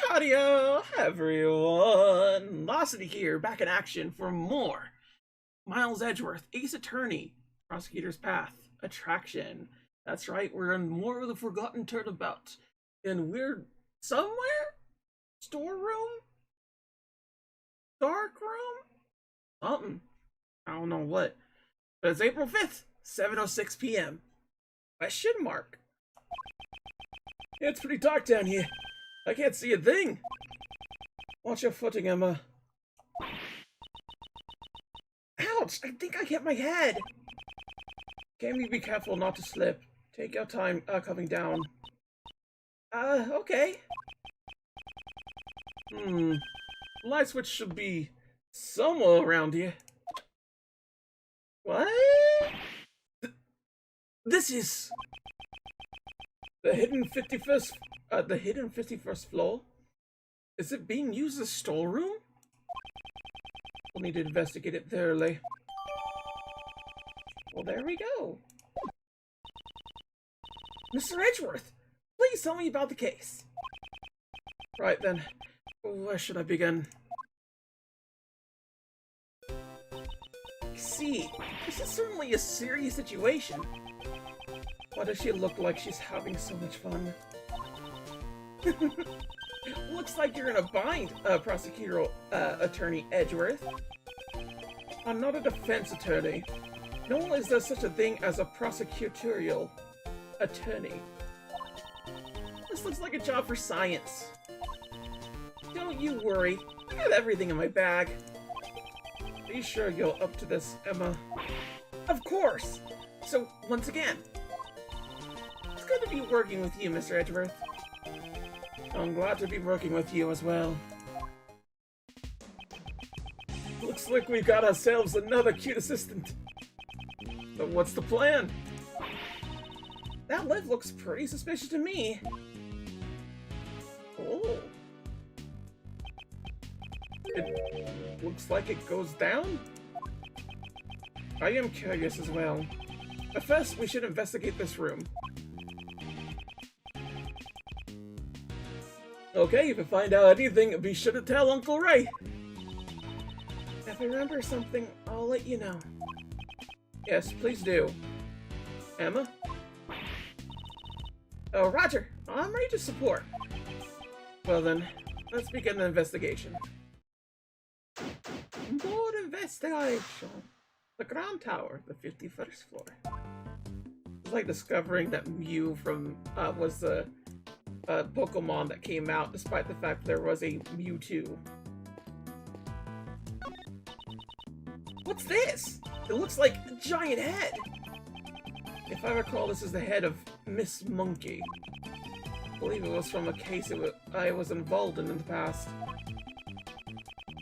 Howdy-o, everyone! Locity here, back in action for more Miles Edgeworth, Ace Attorney, Prosecutor's Path, Attraction. That's right, we're in more of the Forgotten Turnabout. And we're somewhere? Storeroom? Dark room? Something. I don't know what. But it's April 5th, 7:06 p.m. Question mark. Yeah, it's pretty dark down here. I can't see a thing. Watch your footing, Emma. Ouch! I think I hit my head. Can we be careful not to slip? Take your time coming down. Okay. The light switch should be somewhere around here. What? This is the hidden 51st floor? Is it being used as a storeroom? We'll need to investigate it thoroughly. Well, there we go. Mr. Edgeworth, please tell me about the case. Right then, where should I begin? See, this is certainly a serious situation. Why does she look like she's having so much fun? Looks like you're in a bind, prosecutor attorney Edgeworth. I'm not a defense attorney. Nor is there such a thing as a prosecutorial attorney. This looks like a job for science. Don't you worry, I have everything in my bag. Be sure you're up to this, Emma. Of course! So, once again, it's good to be working with you, Mr. Edgeworth. I'm glad to be working with you as well. Looks like we've got ourselves another cute assistant. But what's the plan? That lift looks pretty suspicious to me. Oh. It looks like it goes down? I am curious as well. But first, we should investigate this room. Okay, if you find out anything, be sure to tell Uncle Ray. If I remember something, I'll let you know. Yes, please do. Emma? Oh, Roger. I'm ready to support. Well then, let's begin the investigation. Board investigation. The Grand Tower, the 51st floor. It's like discovering that Mew from, was the Pokemon that came out, despite the fact there was a Mewtwo. What's this? It looks like a giant head! If I recall, this is the head of Miss Monkey. I believe it was from a case I was involved in the past.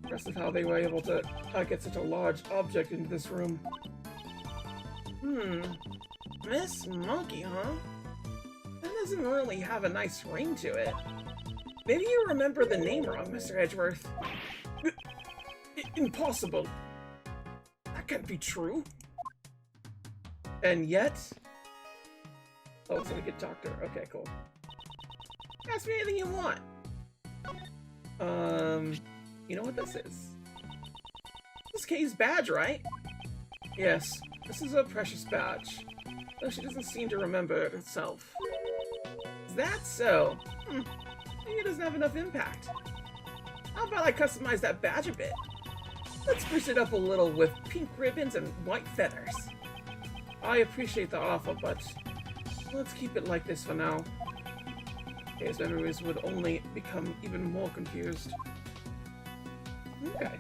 Impressive how they were able to get such a large object into this room. Miss Monkey, huh? That doesn't really have a nice ring to it. Maybe you remember the name wrong, Mr. Edgeworth. Impossible. That can't be true. And yet... Oh, it's a good doctor. Okay, cool. Ask me anything you want. You know what this is? This is Kay's badge, right? Yes, this is a precious badge. Though she doesn't seem to remember it herself. Is that so? Maybe it doesn't have enough impact. How about I customize that badge a bit? Let's spruce it up a little with pink ribbons and white feathers. I appreciate the offer, but let's keep it like this for now. Kay's memories would only become even more confused. Okay.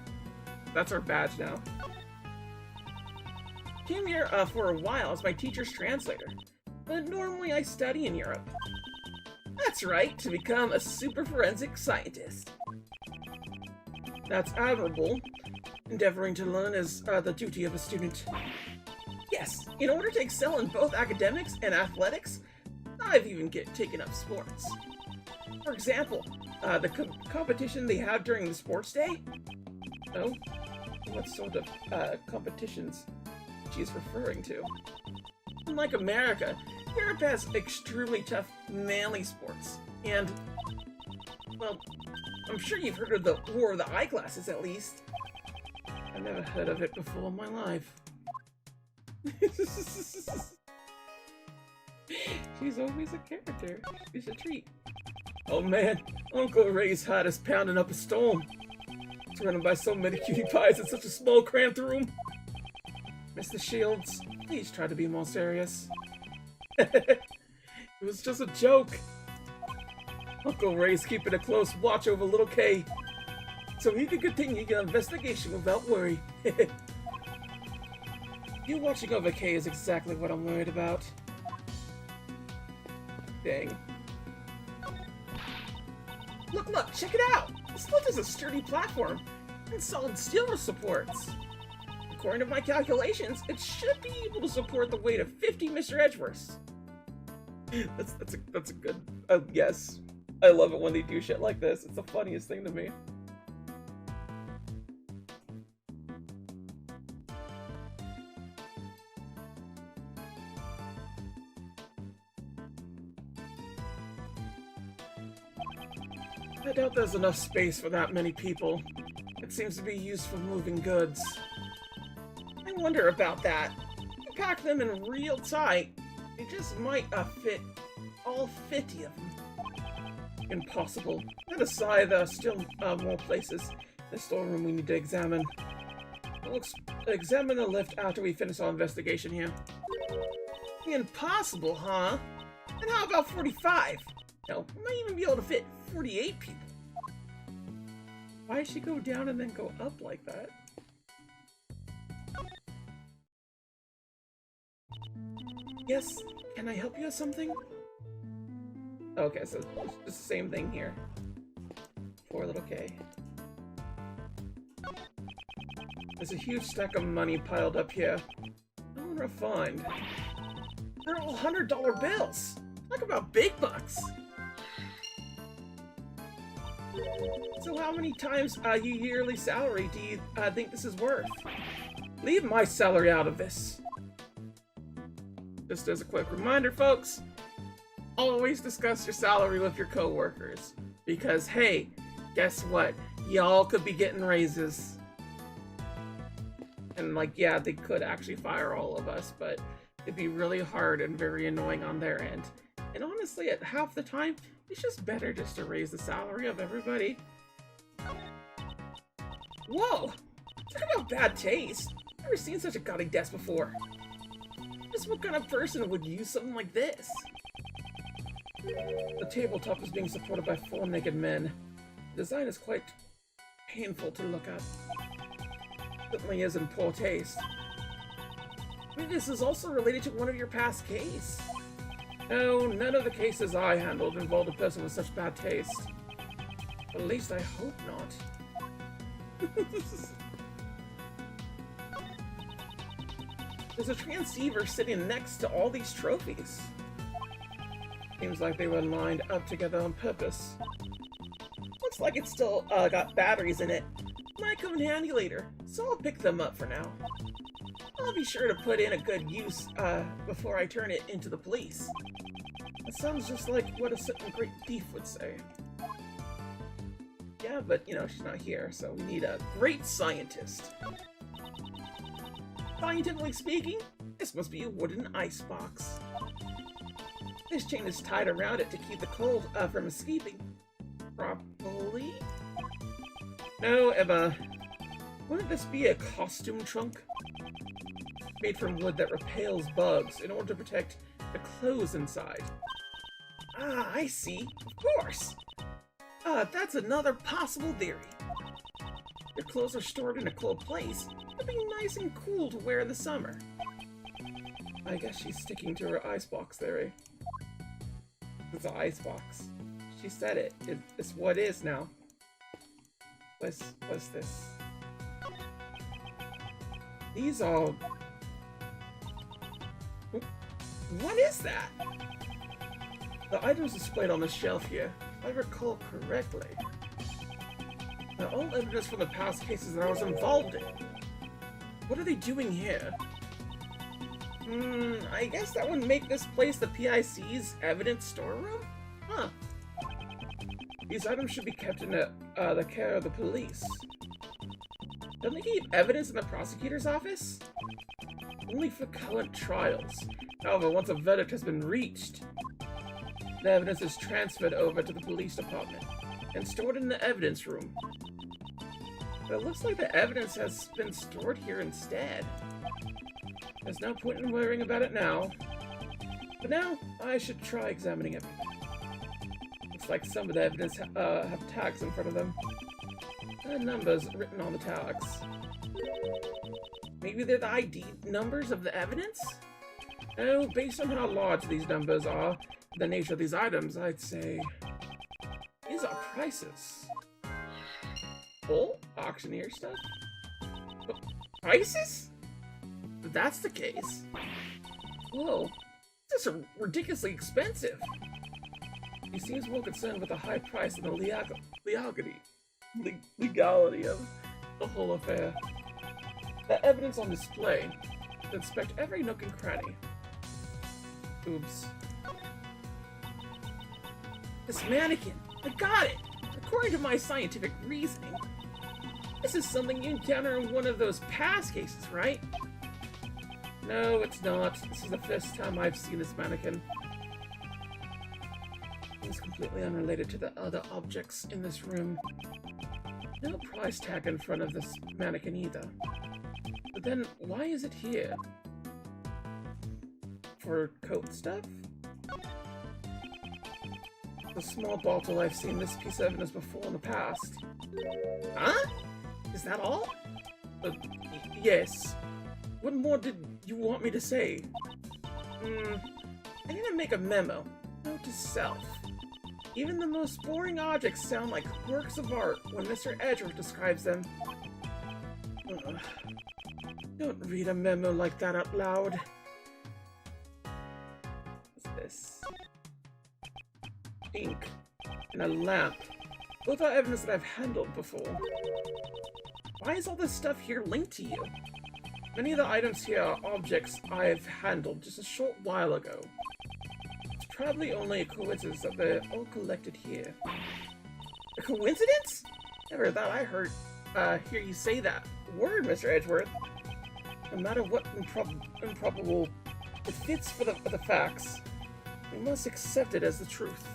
That's our badge now. Came here for a while as my teacher's translator, but normally I study in Europe. That's right, to become a super forensic scientist. That's admirable. Endeavoring to learn is the duty of a student. Yes, in order to excel in both academics and athletics, I've even taken up sports. For example, the competition they have during the sports day? Oh? What sort of competitions she's referring to? Unlike America, Europe has extremely tough manly sports, and Well, I'm sure you've heard of the War of the Eyeglasses, at least. I've never heard of it before in my life. She's always a character. She's a treat. Oh man, Uncle Ray's heart is pounding up a storm. Surrounded by so many cutie pies in such a small, cramped room. Mr. Shields, please try to be more serious. It was just a joke. Uncle Ray's keeping a close watch over little Kay, so he can continue your investigation without worry. You watching over Kay is exactly what I'm worried about. Dang. Look, check it out! This lift is a sturdy platform, and solid steel supports. According to my calculations, it should be able to support the weight of 50 Mr. Edgeworths. That's a good yes. I love it when they do shit like this. It's the funniest thing to me. I doubt there's enough space for that many people. It seems to be used for moving goods. I wonder about that. You pack them in real tight, they just might fit all 50 of them. Impossible. That aside, there are still more places in the storeroom we need to examine. Let's examine the lift after we finish our investigation here. Impossible, huh? And how about 45? No, we might even be able to fit 48 people. Why did she go down and then go up like that? Yes, can I help you with something? Okay, so it's the same thing here. Poor little Kay. There's a huge stack of money piled up here. I wonder if I find. They're all $100 bills! Talk about big bucks! So how many times your yearly salary do you think this is worth? Leave my salary out of this. Just as a quick reminder, folks, always discuss your salary with your coworkers. Because, hey, guess what? Y'all could be getting raises. And, like, yeah, they could actually fire all of us, but it'd be really hard and very annoying on their end. And honestly, at half the time, it's just better just to raise the salary of everybody. Whoa! Talk about bad taste. I've never seen such a gaudy desk before. Just what kind of person would use something like this? The tabletop is being supported by 4 naked men. The design is quite painful to look at. Certainly is in poor taste. Maybe this is also related to one of your past cases. No, none of the cases I handled involved a person with such bad taste. At least I hope not. There's a transceiver sitting next to all these trophies. Seems like they were lined up together on purpose. Looks like it's still got batteries in it. Might come in handy later, so I'll pick them up for now. I'll be sure to put in a good use before I turn it into the police. That sounds just like what a certain great thief would say. Yeah, but you know, she's not here, so we need a great scientist. Scientifically speaking, this must be a wooden icebox. This chain is tied around it to keep the cold from escaping. Properly? No, Emma. Wouldn't this be a costume trunk? Made from wood that repels bugs in order to protect the clothes inside. Ah, I see. Of course. That's another possible theory. Your clothes are stored in a cold place. It'd be nice and cool to wear in the summer. I guess she's sticking to her icebox theory. It's an icebox. She said it. It's what is now. What's this? These all... What is that? The items displayed on the shelf here, if I recall correctly, are all evidence from the past cases that I was involved in. What are they doing here? I guess that would make this place the PIC's evidence storeroom? Huh. These items should be kept in the care of the police. Don't they keep evidence in the prosecutor's office? Only for current trials. However, once a verdict has been reached, the evidence is transferred over to the police department and stored in the evidence room. But it looks like the evidence has been stored here instead. There's no point in worrying about it now. But now, I should try examining it. Looks like some of the evidence have tags in front of them. And numbers written on the tags. Maybe they're the ID numbers of the evidence? Oh, based on how large these numbers are, the nature of these items, I'd say... These are prices. Full auctioneer stuff? But prices? If that's the case. Whoa, this is ridiculously expensive. He seems more concerned with the high price and the legality of the whole affair. The evidence on display to inspect every nook and cranny. Oops. This mannequin! I got it! According to my scientific reasoning, this is something you encounter in one of those past cases, right? No, it's not. This is the first time I've seen this mannequin. It's completely unrelated to the other objects in this room. No price tag in front of this mannequin either. But then, why is it here? For coat stuff? The small bottle, I've seen this piece of evidence before in the past. Huh? Is that all? Yes. What more did you want me to say? I need to make a memo. Note to self. Even the most boring objects sound like works of art when Mr. Edgeworth describes them. Don't read a memo like that out loud. What's this? Ink and a lamp. Both are evidence that I've handled before. Why is all this stuff here linked to you? Many of the items here are objects I've handled just a short while ago. It's probably only a coincidence that they're all collected here. A coincidence? Never thought I hear you say that word, Mr. Edgeworth. No matter what improbable it fits for the facts, we must accept it as the truth.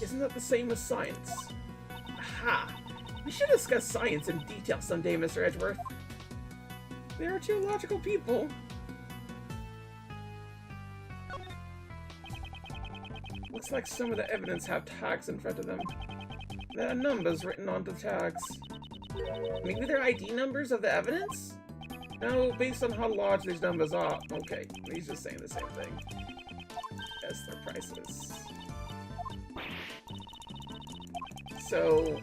Isn't that the same as science? Aha! We should discuss science in detail someday, Mr. Edgeworth. There are two logical people. Looks like some of the evidence have tags in front of them. There are numbers written onto the tags. Maybe they're ID numbers of the evidence? No, based on how large these numbers are. Okay, he's just saying the same thing. Yes, their prices. So...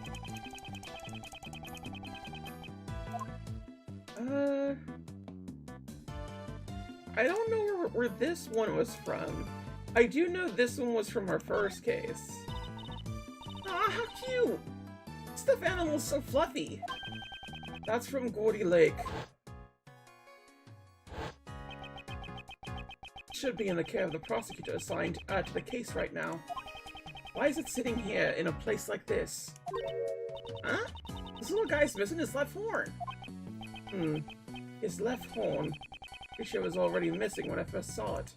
I don't know where this one was from. I do know this one was from our first case. Ah, how cute! Stuffed animal's so fluffy. That's from Gordy Lake. Should be in the care of the prosecutor assigned to the case right now. Why is it sitting here in a place like this? Huh? This little guy's missing his left horn. His left horn. Pretty sure it was already missing when I first saw it.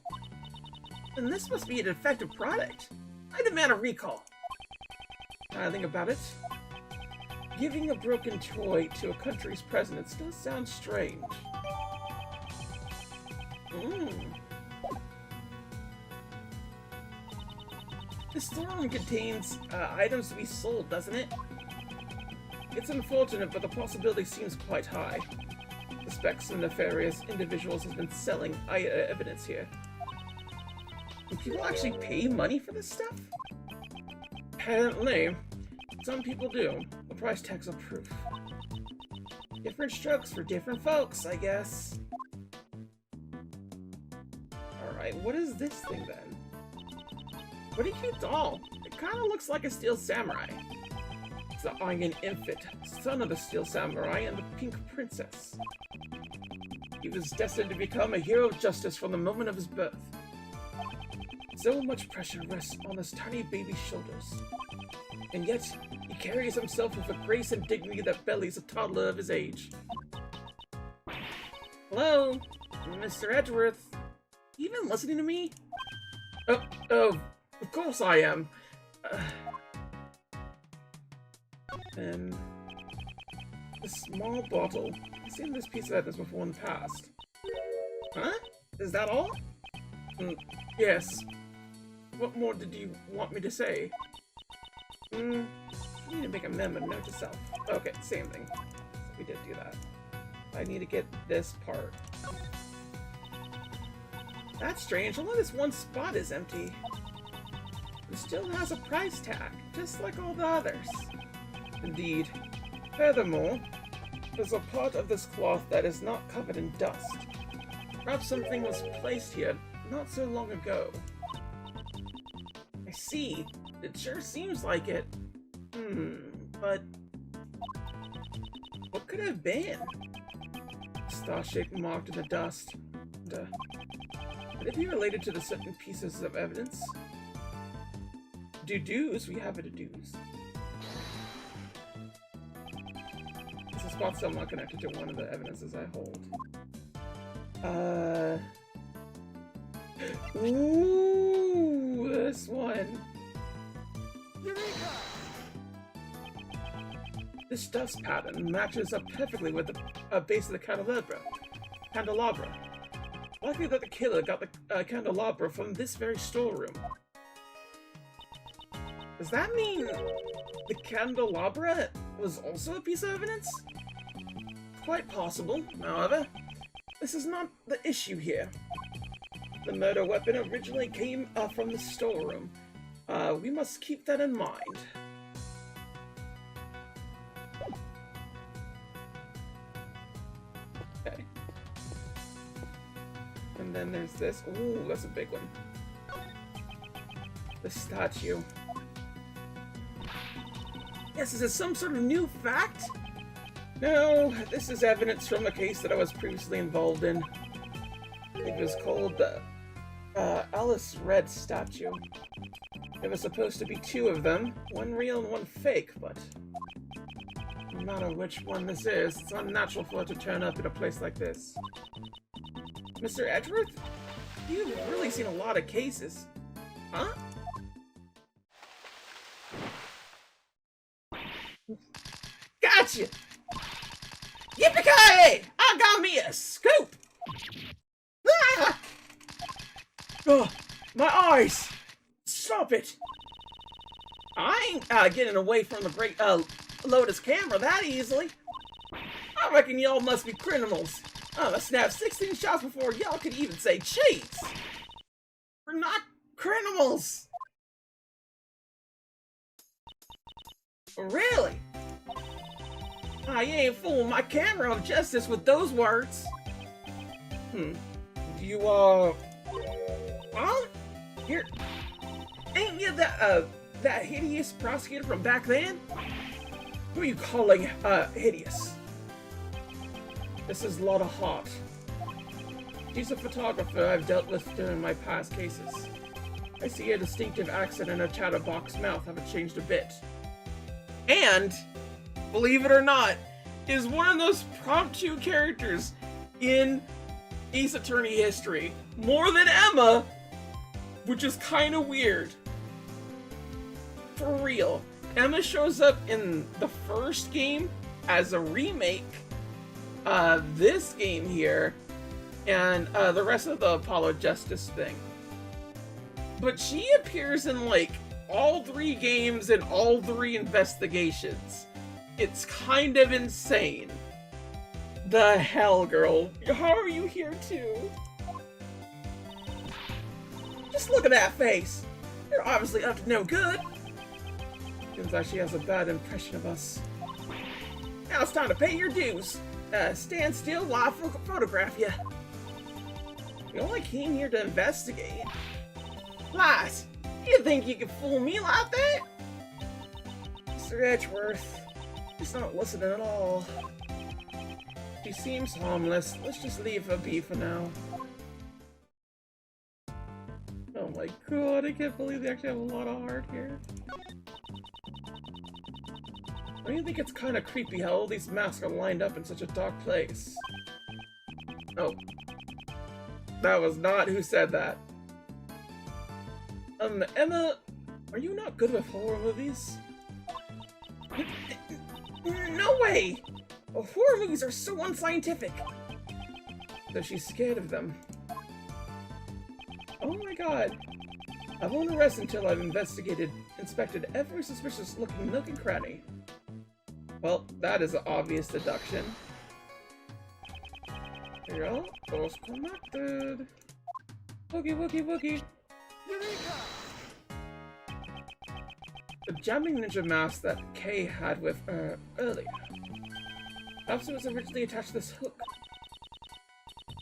Then this must be a defective product. I demand a recall. Now I think about it. Giving a broken toy to a country's president does sound strange. This storeroom contains items to be sold, doesn't it? It's unfortunate, but the possibility seems quite high. Suspect some nefarious individuals has been selling evidence here. Do people actually pay money for this stuff? Apparently. Some people do. The price tags are proof. Different strokes for different folks, I guess. Alright, what is this thing then? Pretty cute doll. It kind of looks like a Steel Samurai. It's the Iron Infant, son of the Steel Samurai and the Pink Princess. He was destined to become a hero of justice from the moment of his birth. So much pressure rests on this tiny baby's shoulders. And yet, he carries himself with a grace and dignity that bellies a toddler of his age. Hello, Mr. Edgeworth. You even listening to me? Oh, of course I am. And a small bottle. I've seen this piece of evidence before in the past. Huh? Is that all? Yes. What more did you want me to say? I need to make a memo, note to self. Okay, same thing. We did do that. I need to get this part. That's strange, only this one spot is empty. It still has a price tag, just like all the others. Indeed. Furthermore, there's a part of this cloth that is not covered in dust. Perhaps something was placed here not so long ago. I see. It sure seems like it. But what could it have been? Star-shaped marked in the dust. Could it be related to the certain pieces of evidence? Do-dos? We have a do-dos. Is the spot still not connected to one of the evidences I hold? Ooh, this one. Eureka! This dust pattern matches up perfectly with the base of the candelabra. Likely that the killer got the candelabra from this very storeroom. Does that mean the candelabra was also a piece of evidence? Quite possible, however. This is not the issue here. The murder weapon originally came from the storeroom. We must keep that in mind. Okay. And then there's this. Ooh, that's a big one. The statue. Yes, is this some sort of new fact? No, this is evidence from a case that I was previously involved in. It was called the Alice Red statue. There was supposed to be two of them, one real and one fake, but no matter which one this is, it's unnatural for it to turn up in a place like this. Mr. Edgeworth? You've really seen a lot of cases. Huh? Gotcha! Yippee-ki-yay! I got me a scoop! Ah! Oh, my eyes! Stop it! I ain't getting away from the great Lotus camera that easily. I reckon y'all must be criminals. I snapped 16 shots before y'all could even say cheese. We're not criminals. Really? You ain't fooling my camera of justice with those words. You, You're... Ain't you that hideous prosecutor from back then? Who are you calling, hideous? This is Lotta Hart. She's a photographer I've dealt with during my past cases. I see a distinctive accent and her chatterbox mouth haven't changed a bit. And, believe it or not, is one of those promptu characters in Ace Attorney history. More than Emma, which is kind of weird. For real. Emma shows up in the first game as a remake of this game here, and the rest of the Apollo Justice thing. But she appears in, like, all 3 games and all 3 investigations. It's kind of insane. The hell, girl? How are you here too? Just look at that face. You're obviously up to no good. Seems like she has a bad impression of us. Now it's time to pay your dues. Stand still while I photograph you. You only came here to investigate. Lies! You think you can fool me like that? Mr. Edgeworth, he's not listening at all. She seems harmless. Let's just leave her be for now. Oh my my god, I can't believe they actually have a lot of heart here. Don't you think it's kind of creepy how all these masks are lined up in such a dark place? Oh. That was not who said that. Emma, are you not good with horror movies? No way! Horror movies are so unscientific! So she's scared of them. Oh my god. I won't arrest until I've inspected every suspicious-looking nook and cranny. Well, that is an obvious deduction. Here you go. Those connected. Woogie, woogie, woogie. Eureka! The jumping ninja mask that Kay had with her earlier. Perhaps it was originally attached to this hook.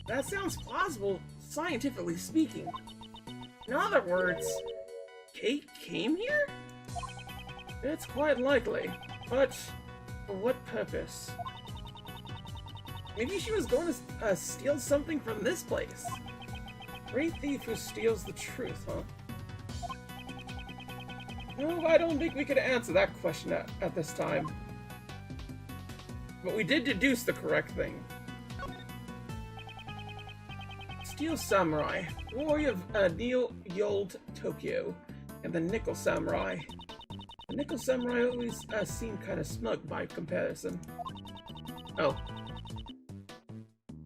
That sounds plausible, scientifically speaking. In other words, Kay came here? It's quite likely, but for what purpose? Maybe she was going to steal something from this place. Great thief who steals the truth, huh? No, I don't think we could answer that question at this time. But we did deduce the correct thing. Steel Samurai, warrior of Neo-Yold Tokyo, and the Nickel Samurai. The Nickel Samurai always seemed kind of smug by comparison. Oh.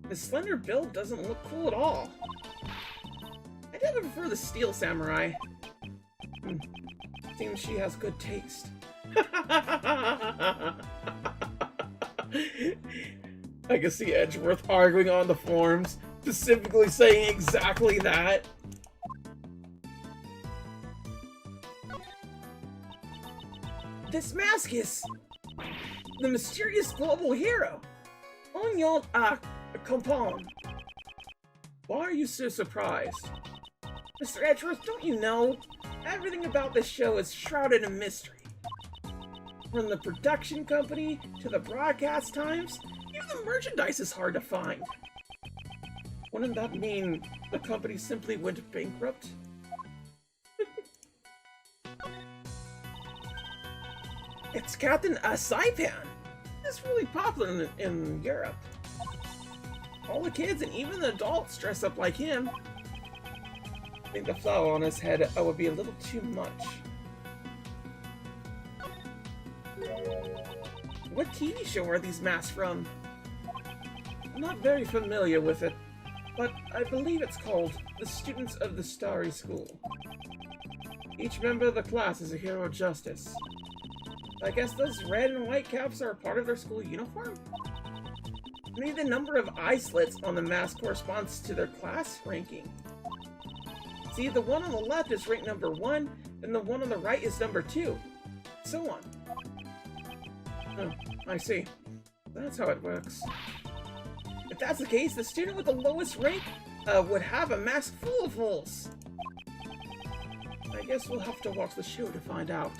The slender build doesn't look cool at all. I definitely prefer the Steel Samurai. Seems she has good taste. I can see Edgeworth arguing on the forums, specifically saying exactly that. This mask is the mysterious global hero, Onyol Kompon. Why are you so surprised? Mr. Edgeworth, don't you know? Everything about this show is shrouded in mystery. From the production company to the broadcast times, even the merchandise is hard to find. Wouldn't that mean the company simply went bankrupt? It's Captain Saipan. He's really popular in Europe. All the kids and even the adults dress up like him. I think the flower on his head would be a little too much. What TV show are these masks from? I'm not very familiar with it, but I believe it's called The Students of the Starry School. Each member of the class is a hero of justice. I guess those red and white caps are a part of their school uniform? Maybe the number of eye slits on the mask corresponds to their class ranking. See, the one on the left is ranked number 1, and the one on the right is number 2. So on. Oh, I see. That's how it works. If that's the case, the student with the lowest rank would have a mask full of holes. I guess we'll have to watch the show to find out.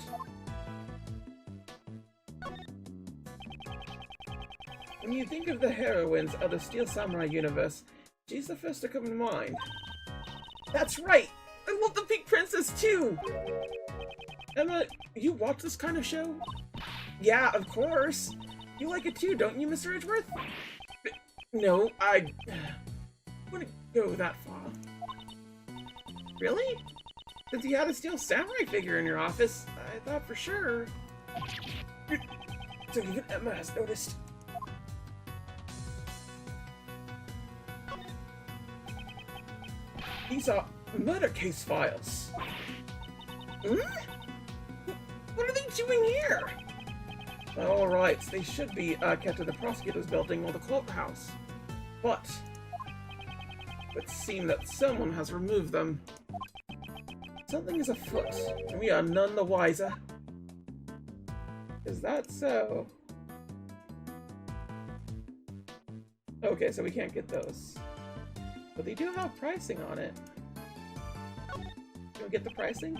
When you think of the heroines of the Steel Samurai universe, she's the first to come to mind. That's right! I love the Pink Princess too! Emma, you watch this kind of show? Yeah, of course! You like it too, don't you, Mr. Edgeworth? No, I wouldn't go that far. Really? Since you had a Steel Samurai figure in your office, I thought for sure. So even Emma has noticed. These are murder case files. Hmm? What are they doing here? Alright, they should be kept in the prosecutor's building or the courthouse. But it would seem that someone has removed them. Something is afoot, and we are none the wiser. Is that so? Okay, so we can't get those. But they do have pricing on it. Can we get the pricing?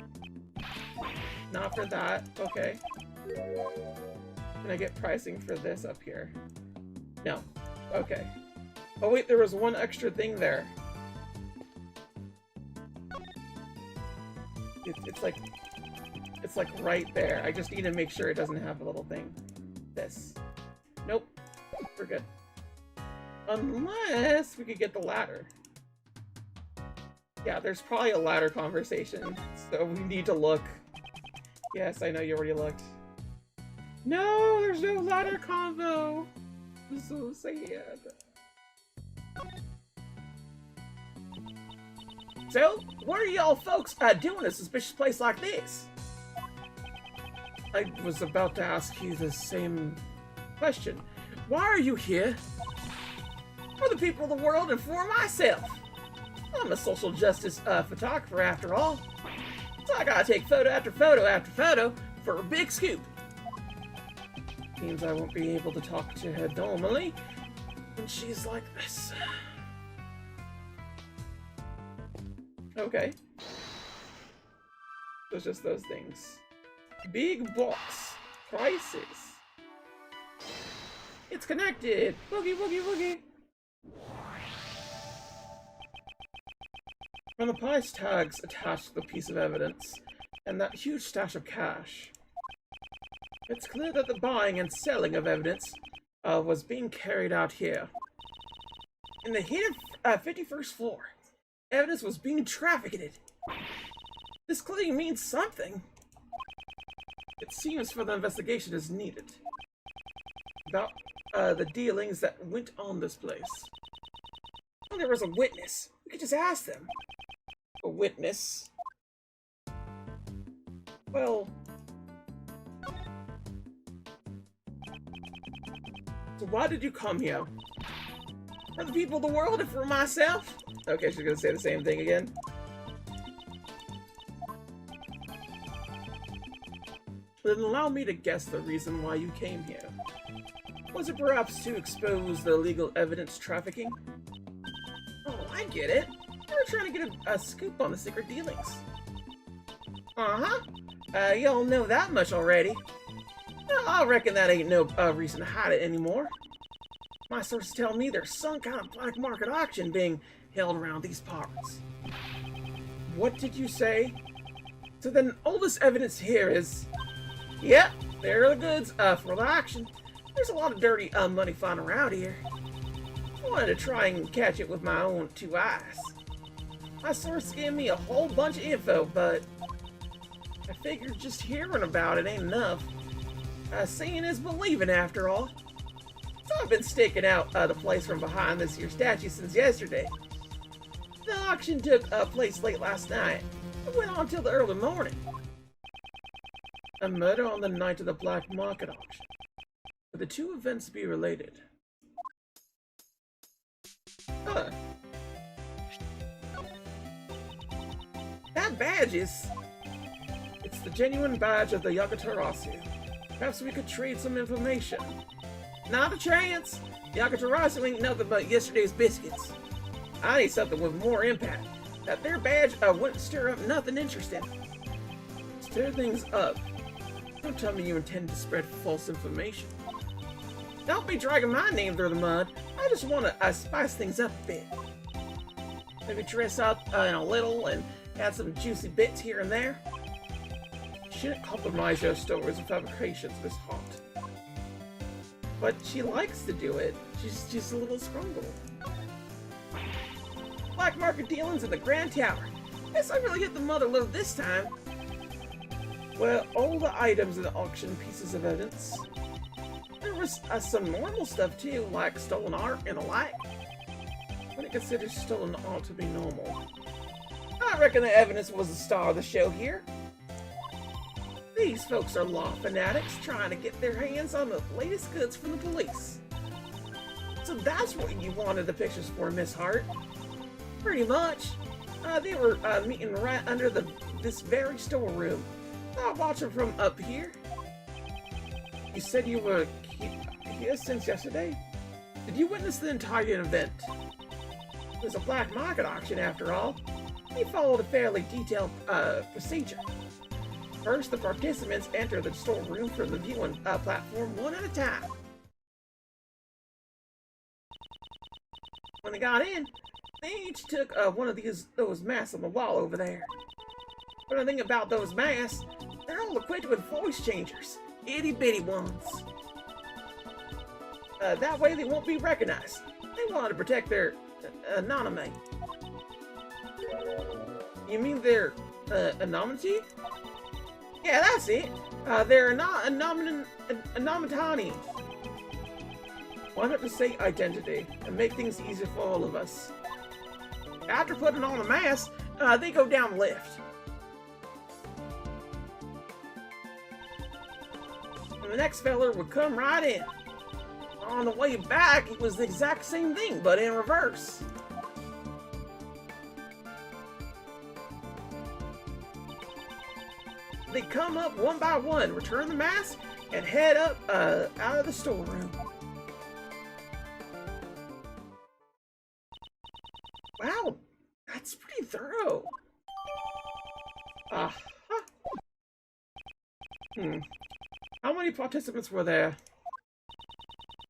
Not for that. Okay. Can I get pricing for this up here? No. Okay. Oh wait, there was one extra thing there. it's like right there. I just need to make sure it doesn't have a little thing. This. Nope. We're good. Unless we could get the ladder. Yeah, there's probably a ladder conversation, so we need to look. Yes, I know you already looked. No, there's no ladder convo. I'm so sad. So, what are y'all folks doing in a suspicious place like this? I was about to ask you the same question. Why are you here? For the people of the world and for myself. I'm a social justice photographer after all. So I gotta take photo after photo after photo for a big scoop. Means I won't be able to talk to her normally when she's like this. Okay. So it's just those things. Big box. Prices. It's connected. Boogie, boogie, boogie. From the price tags attached to the piece of evidence, and that huge stash of cash, it's clear that the buying and selling of evidence was being carried out here. In the heat of 51st floor, evidence was being trafficked. This clearly means something. It seems further investigation is needed about the dealings that went on this place. Well, there was a witness. We could just ask them. A witness? Well... So why did you come here? For the people of the world and for myself? Okay, she's gonna say the same thing again. Then allow me to guess the reason why you came here. Was it perhaps to expose the illegal evidence trafficking? Oh, I get it. We're trying to get a scoop on the secret dealings. Uh-huh. Y'all know that much already. Well, I reckon that ain't no reason to hide it anymore. My sources tell me there's some kind of black market auction being held around these parts. What did you say? So then all this evidence here is... Yep, there are the goods for the auction. There's a lot of dirty money flying around here. I wanted to try and catch it with my own two eyes. My source gave me a whole bunch of info, but I figured just hearing about it ain't enough. Seeing is believing after all. So I've been staking out the place from behind this here statue since yesterday. The auction took place late last night. It went on till the early morning. A murder on the night of the black market auction. Could the two events be related? Huh. That badge is... It's the genuine badge of the Yagatarasu. Perhaps we could trade some information. Not a chance! Yagatarasu ain't nothing but yesterday's biscuits. I need something with more impact. That their badge wouldn't stir up nothing interesting. Stir things up. Don't tell me you intend to spread false information. Don't be dragging my name through the mud. I just want to spice things up a bit. Maybe dress up in a little and add some juicy bits here and there. Shouldn't compromise your stories and fabrications, Miss Hart. But she likes to do it. She's just a little scrumble. Black market dealings in the Grand Tower. Guess I really hit the mother load this time. Well, all the items in the auction pieces of evidence. There was some normal stuff too, like stolen art and the like. When it considers stolen art to be normal. I reckon the evidence was the star of the show here. These folks are law fanatics trying to get their hands on the latest goods from the police. So that's what you wanted the pictures for, Miss Hart. Pretty much. They were meeting right under this very storeroom. I'll watch them from up here. You said you were here since yesterday? Did you witness the entire event? It was a black market auction after all. We followed a fairly detailed procedure. First, the participants enter the storeroom from the viewing platform one at a time. When they got in, they each took one of those masks on the wall over there. But the thing about those masks, they're all equipped with voice changers. Itty bitty ones. That way they won't be recognized. They want to protect their anonymity. You mean their anonymity? Yeah, that's it. They're not anonymity. Why not just say identity and make things easier for all of us? After putting on a mask, they go down the lift. And the next feller would come right in. On the way back, it was the exact same thing, but in reverse. They come up one by one, return the mask, and head up out of the storeroom. Wow, that's pretty thorough. How many participants were there?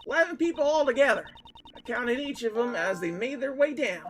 11 people altogether. I counted each of them as they made their way down.